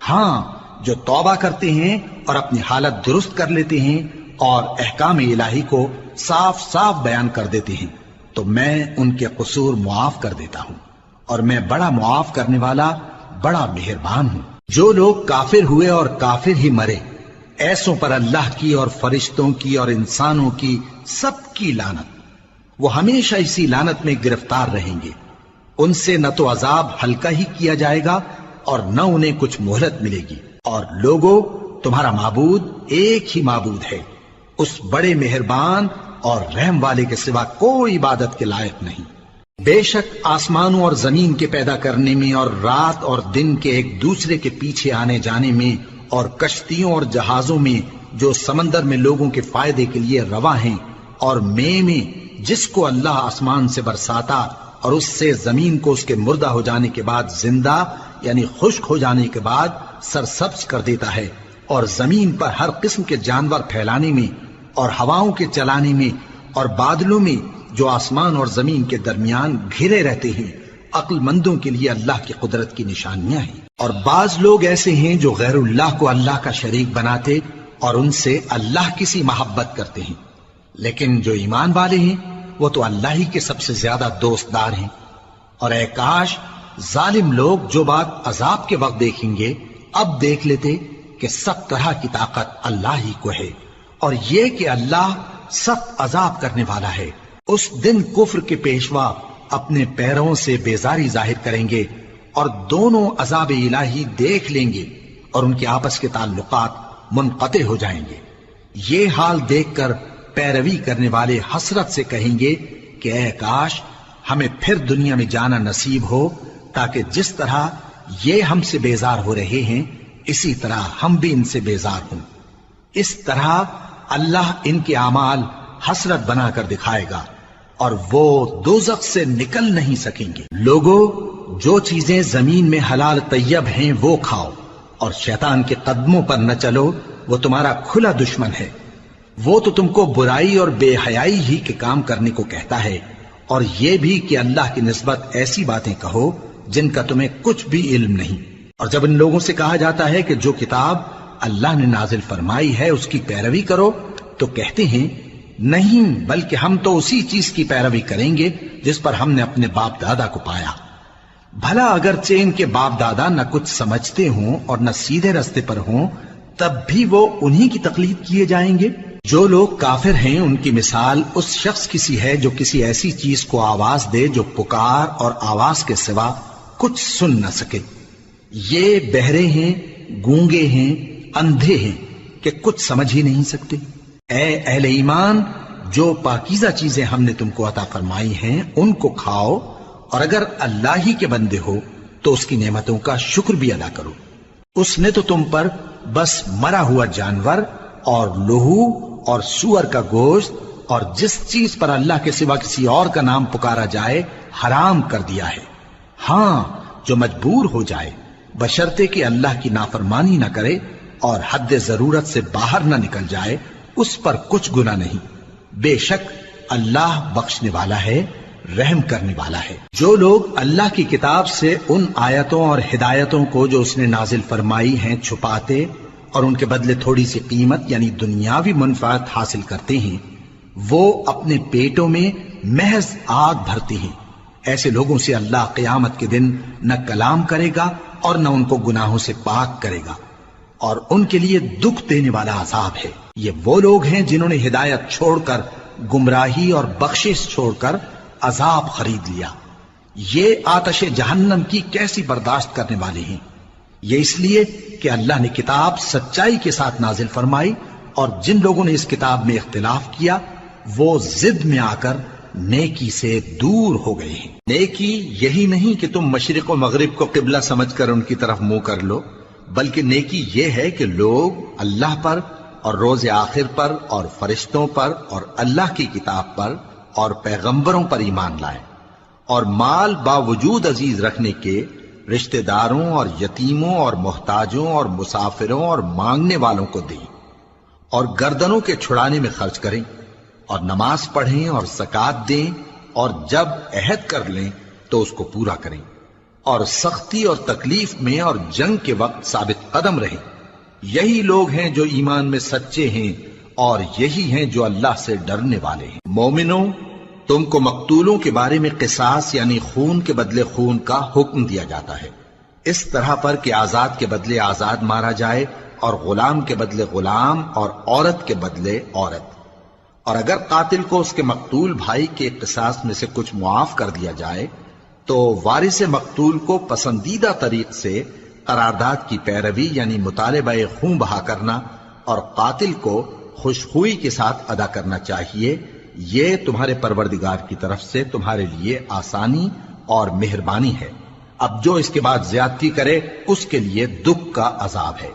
ہاں، جو توبہ کرتے ہیں اور اپنی حالت درست کر لیتے ہیں اور احکام الہی کو صاف صاف بیان کر دیتے ہیں تو میں ان کے قصور معاف کر دیتا ہوں، اور میں بڑا معاف کرنے والا، بڑا مہربان ہوں۔ جو لوگ کافر ہوئے اور کافر ہی مرے، ایسوں پر اللہ کی اور فرشتوں کی اور انسانوں کی سب کی لعنت، وہ ہمیشہ اسی لعنت میں گرفتار رہیں گے۔ ان سے نہ تو عذاب ہلکا ہی کیا جائے گا اور نہ انہیں کچھ مہلت ملے گی۔ اور لوگوں، تمہارا معبود ایک ہی معبود ہے، اس بڑے مہربان اور رحم والے کے سوا کوئی عبادت کے لائق نہیں۔ بے شک آسمانوں اور زمین کے پیدا کرنے میں اور رات اور دن کے ایک دوسرے کے پیچھے آنے جانے میں اور کشتیوں اور جہازوں میں جو سمندر میں لوگوں کے فائدے کے لیے رواں ہیں، اور میں جس کو اللہ آسمان سے برساتا اور اس سے زمین کو اس کے مردہ ہو جانے کے بعد زندہ یعنی خشک ہو جانے کے بعد سرسبز کر دیتا ہے، اور زمین پر ہر قسم کے جانور پھیلانے میں اور ہواؤں کے چلانے میں اور بادلوں میں جو آسمان اور زمین کے درمیان گھرے رہتے ہیں، عقل مندوں کے لیے اللہ کی قدرت کی نشانیاں ہیں۔ اور بعض لوگ ایسے ہیں جو غیر اللہ کو اللہ کا شریک بناتے اور ان سے اللہ کی سی محبت کرتے ہیں، لیکن جو ایمان والے ہیں وہ تو اللہ ہی کے سب سے زیادہ دوست دار ہیں۔ اور اے کاش ظالم لوگ جو بات عذاب کے وقت دیکھیں گے اب دیکھ لیتے کہ سب طرح کی طاقت اللہ ہی کو ہے، اور یہ کہ اللہ سخت عذاب کرنے والا ہے۔ اس دن کفر کے پیشوا اپنے پیروں سے بیزاری ظاہر کریں گے اور دونوں عذاب الہی دیکھ لیں گے اور ان کے آپس کے تعلقات منقطع ہو جائیں گے۔ یہ حال دیکھ کر پیروی کرنے والے حسرت سے کہیں گے کہ اے کاش ہمیں پھر دنیا میں جانا نصیب ہو، تاکہ جس طرح یہ ہم سے بیزار ہو رہے ہیں اسی طرح ہم بھی ان سے بیزار ہوں۔ اس طرح اللہ ان کے اعمال حسرت بنا کر دکھائے گا اور وہ دوزخ سے نکل نہیں سکیں گے۔ لوگوں، جو چیزیں زمین میں حلال طیب ہیں وہ کھاؤ، اور شیطان کے قدموں پر نہ چلو، وہ تمہارا کھلا دشمن ہے۔ وہ تو تم کو برائی اور بے حیائی ہی کے کام کرنے کو کہتا ہے، اور یہ بھی کہ اللہ کی نسبت ایسی باتیں کہو جن کا تمہیں کچھ بھی علم نہیں۔ اور جب ان لوگوں سے کہا جاتا ہے کہ جو کتاب اللہ نے نازل فرمائی ہے اس کی پیروی کرو، تو کہتے ہیں نہیں، بلکہ ہم تو اسی چیز کی پیروی کریں گے جس پر ہم نے اپنے باپ دادا کو پایا۔ بھلا اگرچہ ان کے باپ دادا نہ کچھ سمجھتے ہوں اور نہ سیدھے رستے پر ہوں، تب بھی وہ انہی کی تقلید کیے جائیں گے۔ جو لوگ کافر ہیں ان کی مثال اس شخص کی سی ہے جو کسی ایسی چیز کو آواز دے جو پکار اور آواز کے سوا کچھ سن نہ سکے۔ یہ بہرے ہیں، گونگے ہیں، اندھے ہیں کہ کچھ سمجھ ہی نہیں سکتے۔ اے اہل ایمان، جو پاکیزہ چیزیں ہم نے تم کو عطا فرمائی ہیں ان کو کھاؤ، اور اگر اللہ ہی کے بندے ہو تو اس کی نعمتوں کا شکر بھی ادا کرو۔ اس نے تو تم پر بس مرا ہوا جانور اور لہو اور سور کا گوشت اور جس چیز پر اللہ کے سوا کسی اور کا نام پکارا جائے حرام کر دیا ہے۔ ہاں، جو مجبور ہو جائے بشرطے کہ اللہ کی نافرمانی نہ کرے اور حد ضرورت سے باہر نہ نکل جائے، اس پر کچھ گناہ نہیں۔ بے شک اللہ بخشنے والا ہے، رحم کرنے والا ہے۔ جو لوگ اللہ کی کتاب سے ان آیتوں اور ہدایتوں کو جو اس نے نازل فرمائی ہیں چھپاتے اور ان کے بدلے تھوڑی سی قیمت یعنی دنیاوی منفعت حاصل کرتے ہیں، وہ اپنے پیٹوں میں محض آگ بھرتے ہیں۔ ایسے لوگوں سے اللہ قیامت کے دن نہ کلام کرے گا اور نہ ان کو گناہوں سے پاک کرے گا، اور ان کے لیے دکھ دینے والا عذاب ہے۔ یہ وہ لوگ ہیں جنہوں نے ہدایت چھوڑ کر گمراہی اور بخشش چھوڑ کر عذاب خرید لیا۔ یہ آتش جہنم کی کیسی برداشت کرنے والے ہیں۔ یہ اس لیے کہ اللہ نے کتاب سچائی کے ساتھ نازل فرمائی، اور جن لوگوں نے اس کتاب میں اختلاف کیا وہ ضد میں آ کر نیکی سے دور ہو گئے ہیں۔ نیکی یہی نہیں کہ تم مشرق و مغرب کو قبلہ سمجھ کر ان کی طرف منہ کر لو، بلکہ نیکی یہ ہے کہ لوگ اللہ پر اور روز آخر پر اور فرشتوں پر اور اللہ کی کتاب پر اور پیغمبروں پر ایمان لائیں، اور مال باوجود عزیز رکھنے کے رشتہ داروں اور یتیموں اور محتاجوں اور مسافروں اور مانگنے والوں کو دیں، اور گردنوں کے چھڑانے میں خرچ کریں، اور نماز پڑھیں اور زکوٰۃ دیں، اور جب عہد کر لیں تو اس کو پورا کریں، اور سختی اور تکلیف میں اور جنگ کے وقت ثابت قدم رہیں۔ یہی لوگ ہیں جو ایمان میں سچے ہیں اور یہی ہیں جو اللہ سے ڈرنے والے ہیں۔ مومنوں، تم کو مقتولوں کے بارے میں قصاص یعنی خون کے بدلے خون کا حکم دیا جاتا ہے، اس طرح پر کہ آزاد کے بدلے آزاد مارا جائے اور غلام کے بدلے غلام اور عورت کے بدلے عورت۔ اور اگر قاتل کو اس کے مقتول بھائی کے قصاص میں سے کچھ معاف کر دیا جائے تو وارث مقتول کو پسندیدہ طریق سے قرارداد کی پیروی یعنی مطالبہ خون بہا کرنا اور قاتل کو خوشخوئی کے ساتھ ادا کرنا چاہیے۔ یہ تمہارے پروردگار کی طرف سے تمہارے لیے آسانی اور مہربانی ہے۔ اب جو اس کے بعد زیادتی کرے اس کے لیے دکھ کا عذاب ہے۔